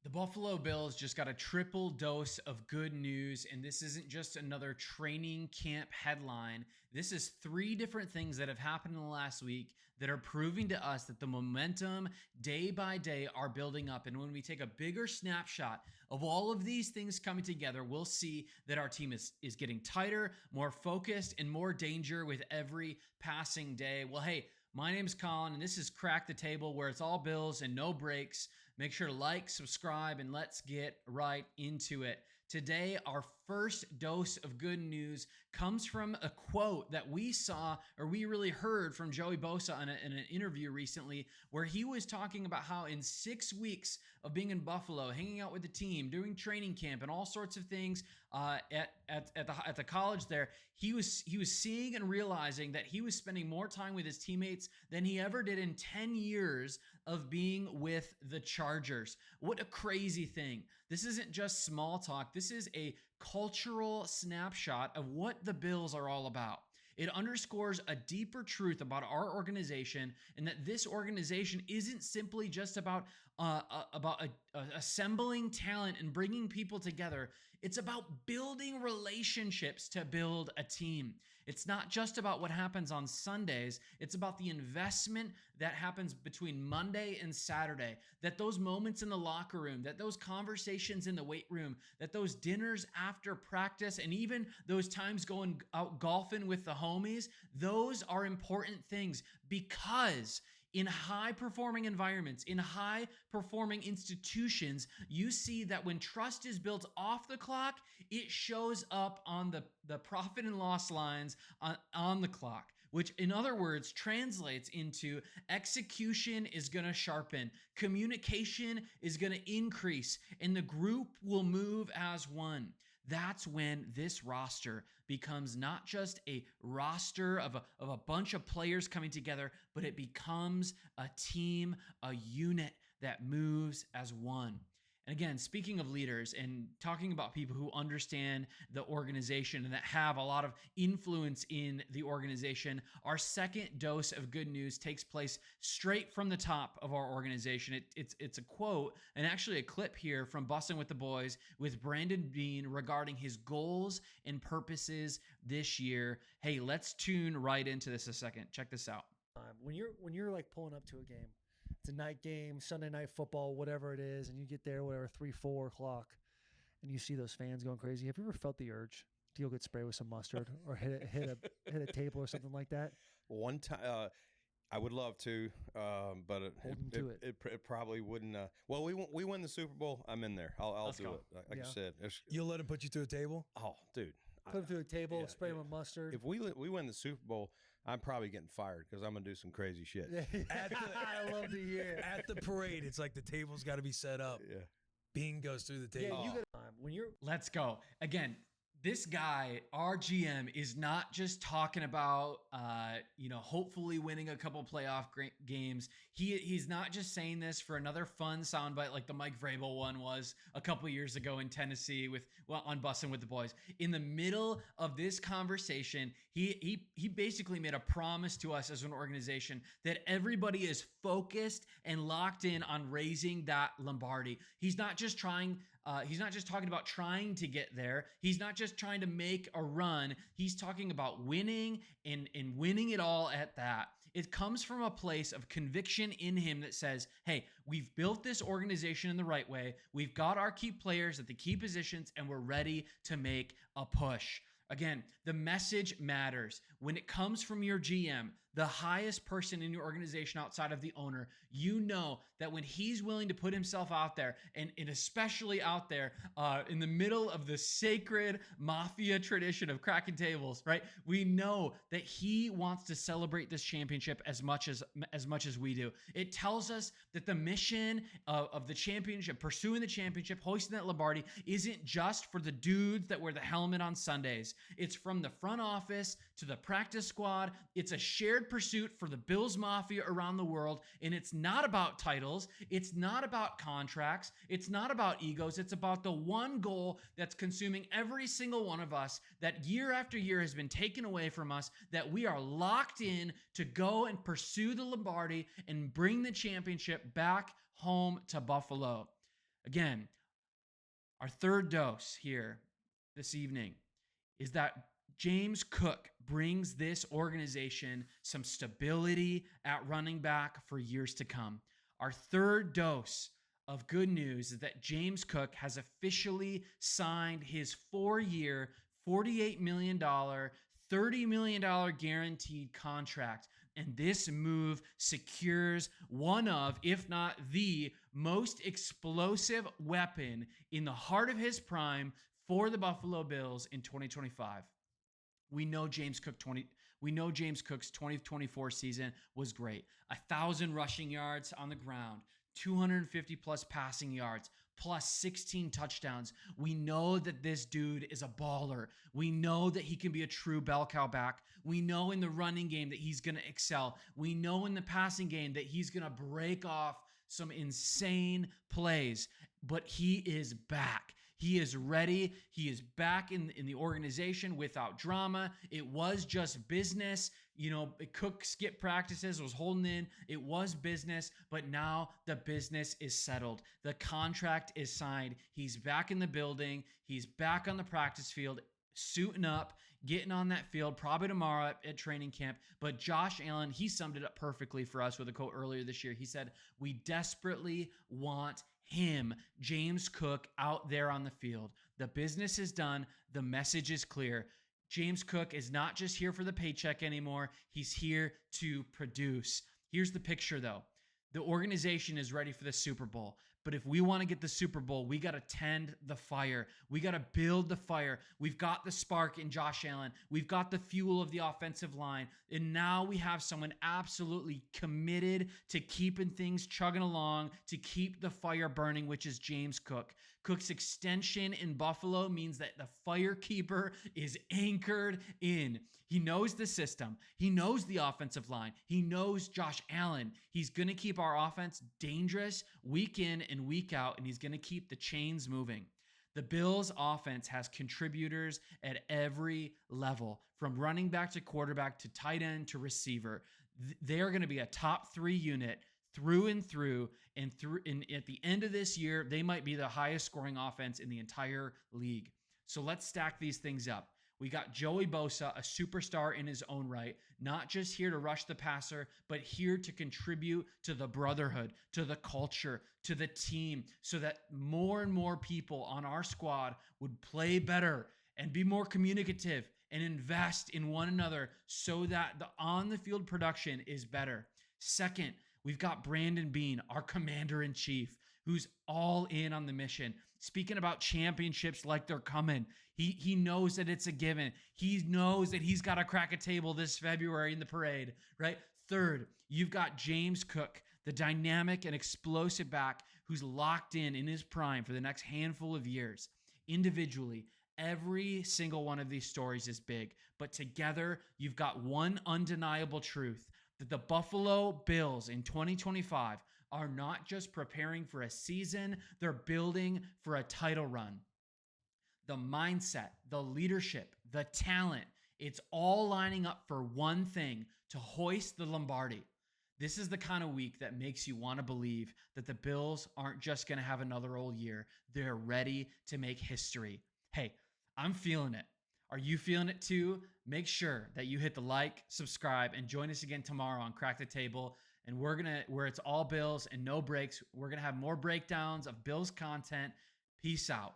The Buffalo Bills just got a triple dose of good news, and this isn't just another training camp headline. This is three different things that have happened in the last week that are proving to us that the momentum day by day are building up. And when we take a bigger snapshot of all of these things coming together, we'll see that our team is getting tighter, more focused, and more danger with every passing day. Well, hey, my name's Colin, and this is Crack the Table, where it's all Bills and no breaks. Make sure to like, subscribe, and let's get right into it. Today, our first dose of good news comes from a quote that we saw, or we really heard from Joey Bosa in an interview recently, where he was talking about how in 6 weeks of being in Buffalo, hanging out with the team, doing training camp, and all sorts of things at the college there, he was seeing and realizing that he was spending more time with his teammates than he ever did in 10 years of being with the Chargers. What a crazy thing. This isn't just small talk. This is a cultural snapshot of what the Bills are all about. It underscores a deeper truth about our organization, and that this organization isn't simply just about assembling talent and bringing people together. It's about building relationships to build a team. It's not just about what happens on Sundays. It's about the investment that happens between Monday and Saturday, that those moments in the locker room, that those conversations in the weight room, that those dinners after practice, and even those times going out golfing with the homies, those are important things, because in high-performing environments, in high-performing institutions, you see that when trust is built off the clock, it shows up on the profit and loss lines on the clock, which in other words translates into execution is going to sharpen, communication is going to increase, and the group will move as one. That's when this roster becomes not just a roster of a bunch of players coming together, but it becomes a team, a unit that moves as one. And again, speaking of leaders and talking about people who understand the organization and that have a lot of influence in the organization, our second dose of good news takes place straight from the top of our organization. It's a quote and actually a clip here from Bussin' with the Boys with Brandon Beane regarding his goals and purposes this year. Hey, let's tune right into this a second. Check this out. When you're like pulling up to a game, it's a night game, Sunday night football, whatever it is, and you get there, whatever, 3-4 o'clock, and you see those fans going crazy. Have you ever felt the urge to go get sprayed with some mustard or hit a table or something like that? One time, I would love to, but it probably wouldn't. Well, we win the Super Bowl. I'm in there. I'll do it. Like I said, you'll let him put you through a table. Oh, dude. Put him through a table, spray him with mustard. If we win the Super Bowl, I'm probably getting fired because I'm going to do some crazy shit. I love to hear. At the parade, it's like the table's got to be set up. Yeah. Beane goes through the table. Yeah, you got when you're. Let's go. Again, this guy, our GM, is not just talking about, hopefully winning a couple playoff games. He's not just saying this for another fun soundbite like the Mike Vrabel one was a couple years ago in Tennessee on Bussin' with the Boys. In the middle of this conversation, he basically made a promise to us as an organization that everybody is focused and locked in on raising that Lombardi. He's not just talking about trying to get there. He's not just trying to make a run. He's talking about winning and winning it all at that. It comes from a place of conviction in him that says, hey, we've built this organization in the right way. We've got our key players at the key positions, and we're ready to make a push. Again, the message matters. When it comes from your GM, the highest person in your organization outside of the owner, you know that when he's willing to put himself out there, and especially out there in the middle of the sacred mafia tradition of cracking tables, right? We know that he wants to celebrate this championship as much as we do. It tells us that the mission of the championship, pursuing the championship, hoisting that Lombardi, isn't just for the dudes that wear the helmet on Sundays. It's from the front office to the practice squad. It's a shared pursuit for the Bills Mafia around the world. And it's not about titles. It's not about contracts. It's not about egos. It's about the one goal that's consuming every single one of us, that year after year has been taken away from us, that we are locked in to go and pursue the Lombardi and bring the championship back home to Buffalo. Again, our third dose here this evening is that James Cook brings this organization some stability at running back for years to come. Our third dose of good news is that James Cook has officially signed his 4-year, $48 million, $30 million guaranteed contract. And this move secures one of, if not the most explosive weapon in the heart of his prime for the Buffalo Bills in 2025. We know James Cook's 2024 season was great. 1,000 rushing yards on the ground, 250 plus passing yards, plus 16 touchdowns. We know that this dude is a baller. We know that he can be a true bell cow back. We know in the running game that he's going to excel. We know in the passing game that he's going to break off some insane plays, but he is back. He is ready. He is back in the organization without drama. It was just business. Cook skipped practices, was holding in. It was business, but now the business is settled. The contract is signed. He's back in the building. He's back on the practice field, suiting up, getting on that field, probably tomorrow at training camp. But Josh Allen, he summed it up perfectly for us with a quote earlier this year. He said, "We desperately want him, James Cook, out there on the field. The business is done. The message is clear. James Cook is not just here for the paycheck anymore. He's here to produce." Here's the picture, though. The organization is ready for the Super Bowl. But if we want to get the Super Bowl, we got to tend the fire. We got to build the fire. We've got the spark in Josh Allen. We've got the fuel of the offensive line. And now we have someone absolutely committed to keeping things chugging along, to keep the fire burning, which is James Cook. Cook's extension in Buffalo means that the fire keeper is anchored in. He knows the system. He knows the offensive line. He knows Josh Allen. He's going to keep our offense dangerous week in and week out, and he's going to keep the chains moving. The Bills offense has contributors at every level, from running back to quarterback to tight end to receiver. They're going to be a top 3 unit through and through, and at the end of this year, they might be the highest scoring offense in the entire league. So let's stack these things up. We got Joey Bosa, a superstar in his own right, not just here to rush the passer, but here to contribute to the brotherhood, to the culture, to the team, so that more and more people on our squad would play better and be more communicative and invest in one another so that the on-the-field production is better. Second, we've got Brandon Beane, our commander-in-chief, who's all in on the mission. Speaking about championships like they're coming, he knows that it's a given. He knows that he's got to crack a table this February in the parade, right? Third, you've got James Cook, the dynamic and explosive back who's locked in his prime for the next handful of years. Individually, every single one of these stories is big, but together, you've got one undeniable truth, that the Buffalo Bills in 2025 are not just preparing for a season, they're building for a title run. The mindset, the leadership, the talent, it's all lining up for one thing, to hoist the Lombardi. This is the kind of week that makes you want to believe that the Bills aren't just going to have another old year. They're ready to make history. Hey, I'm feeling it. Are you feeling it too? Make sure that you hit the like, subscribe, and join us again tomorrow on Crack the Table. And where it's all Bills and no breaks, we're going to have more breakdowns of Bills content. Peace out.